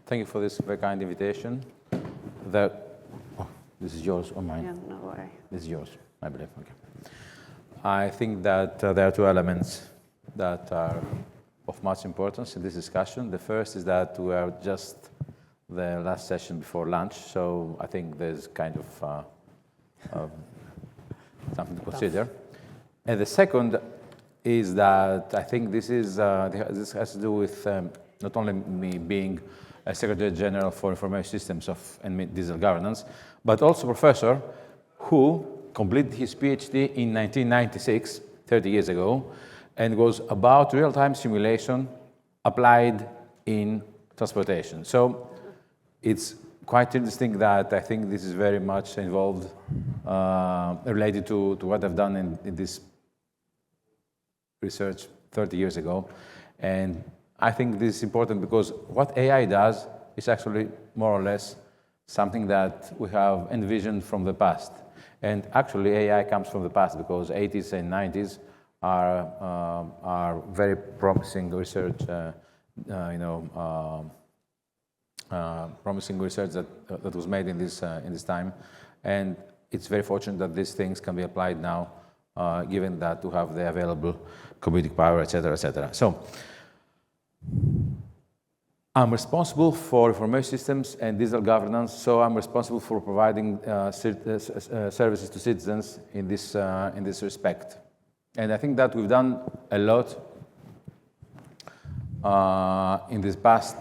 Thank you for this very kind invitation. This is yours or mine? Yeah, no worry. This is yours, I believe. Okay. I think that there are two elements that are of much importance in this discussion. The first is that we are just the last session before lunch, so I think there's kind of something to consider. And the second is that I think this has to do with not only me being a Secretary General for Information Systems and Digital Governance, but also a professor who completed his PhD in 1996, 30 years ago, and was about real-time simulation applied in transportation. So it's quite interesting that I think this is very much involved, related to what I've done in this research 30 years ago. And I think this is important because what AI does is actually more or less something that we have envisioned from the past. And actually AI comes from the past because 80s and 90s are very promising research, promising research that was made in this time. And it's very fortunate that these things can be applied now, given that we have the available computing power, et cetera, et cetera. So I'm responsible for information systems and digital governance, so I'm responsible for providing services to citizens in this respect. And I think that we've done a lot in this past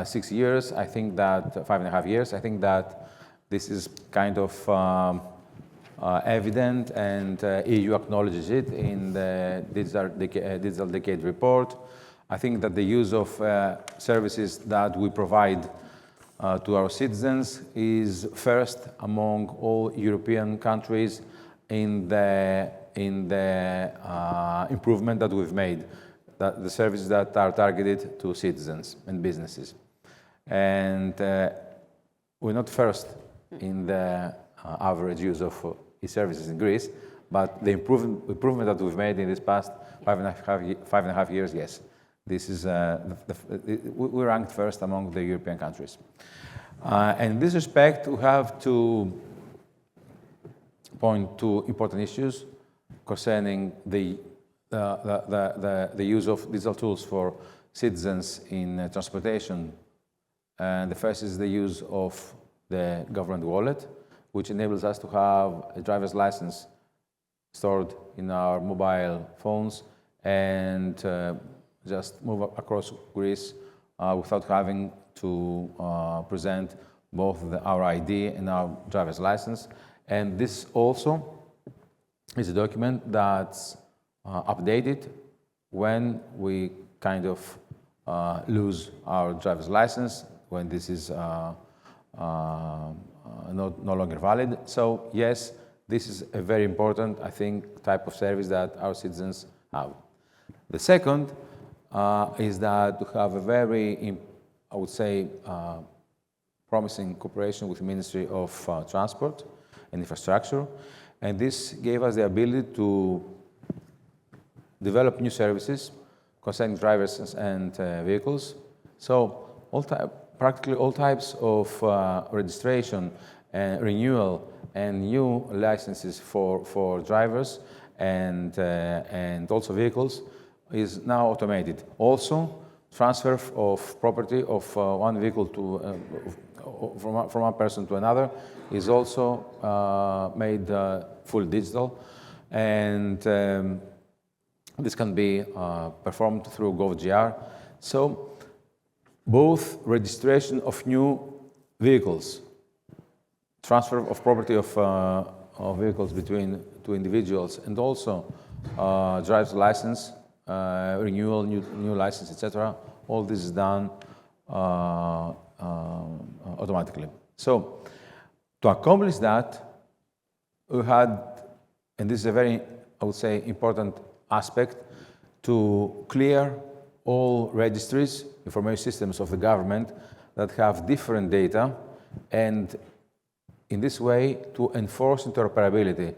6 years. I think that 5.5 years. I think that this is kind of evident, and EU acknowledges it in the Digital Decade report. I think that the use of services that we provide to our citizens is first among all European countries in the improvement that we've made, the services that are targeted to citizens and businesses. And we're not first in the average use of e-services in Greece, but the improvement that we've made in this past 5.5 years, yes. This is we ranked first among the European countries. And in this respect, we have to point to important issues concerning the use of digital tools for citizens in transportation. And the first is the use of the government wallet, which enables us to have a driver's license stored in our mobile phones and just move across Greece without having to present both our ID and our driver's license. And this also is a document that's updated when we kind of lose our driver's license, when this is no longer valid. So yes, this is a very important, I think, type of service that our citizens have. The second is that we have a very, I would say, promising cooperation with the Ministry of Transport and Infrastructure. And this gave us the ability to develop new services concerning drivers and vehicles. So practically all types of registration and renewal and new licenses for drivers and also vehicles is now automated. Also, transfer of property of one vehicle to from one person to another is also made fully digital, and this can be performed through GovGR. So, both registration of new vehicles, transfer of property of vehicles between two individuals, and also driver's license, renewal, new license, etc. All this is done automatically. So, to accomplish that, we had, and this is a very, I would say, important aspect, to clear all registries, information systems of the government that have different data, and in this way to enforce interoperability.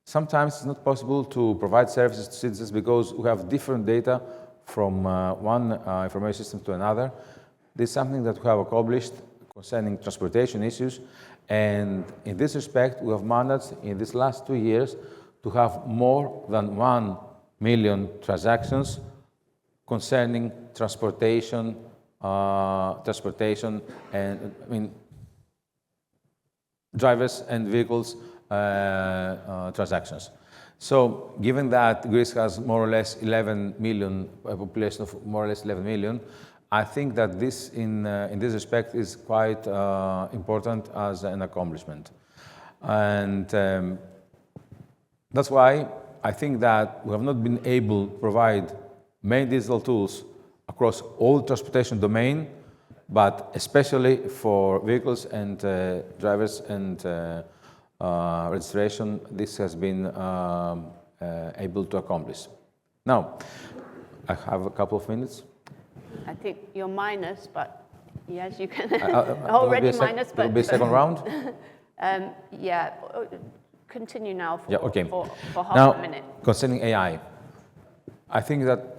Sometimes it's not possible to provide services to citizens because we have different data from one information system to another. This is something that we have accomplished concerning transportation issues. And in this respect, we have managed in these last 2 years to have more than 1 million transactions concerning transportation, and drivers and vehicles transactions. So, given that Greece has more or less 11 million, a population of more or less 11 million, I think that this, in this respect, is quite important as an accomplishment. And that's why I think that we have not been able to provide many digital tools across all transportation domain, but especially for vehicles and drivers and registration, this has been able to accomplish. Now, I have a couple of minutes. I think you're minus, but yes, you can. Already minus, but... There will be a second round? Yeah, continue now for, for half now, a minute. Concerning AI, I think that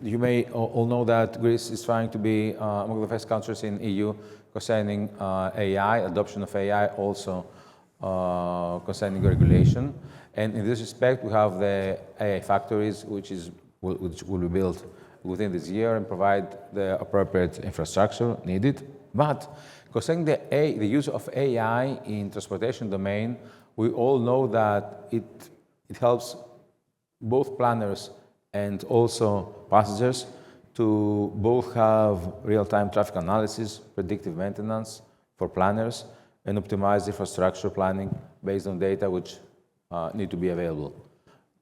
you may all know that Greece is trying to be among the first countries in EU concerning AI, adoption of AI, also concerning regulation. And in this respect, we have the AI factories, which will be built within this year and provide the appropriate infrastructure needed. But concerning the use of AI in transportation domain, we all know that it helps both planners and also passengers to both have real-time traffic analysis, predictive maintenance for planners, and optimize infrastructure planning based on data which need to be available.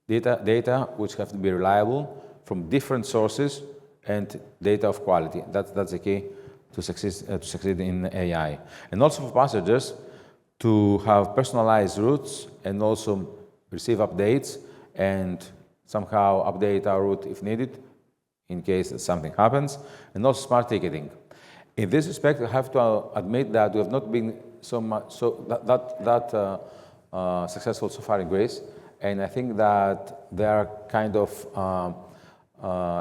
Data which have to be reliable from different sources and data of quality. That's the key to succeed in AI. And also for passengers to have personalized routes and also receive updates and somehow update our route if needed in case something happens, and also smart ticketing. In this respect, I have to admit that we have not been successful so far in Greece, and I think that there are kind of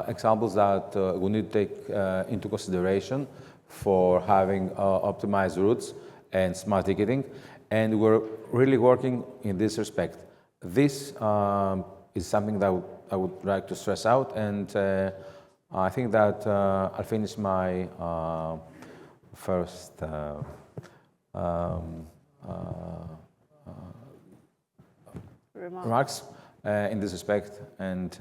examples that we need to take into consideration for having optimized routes and smart ticketing, and we're really working in this respect. This is something that I would like to stress out, and I think that I'll finish my first remarks in this respect, and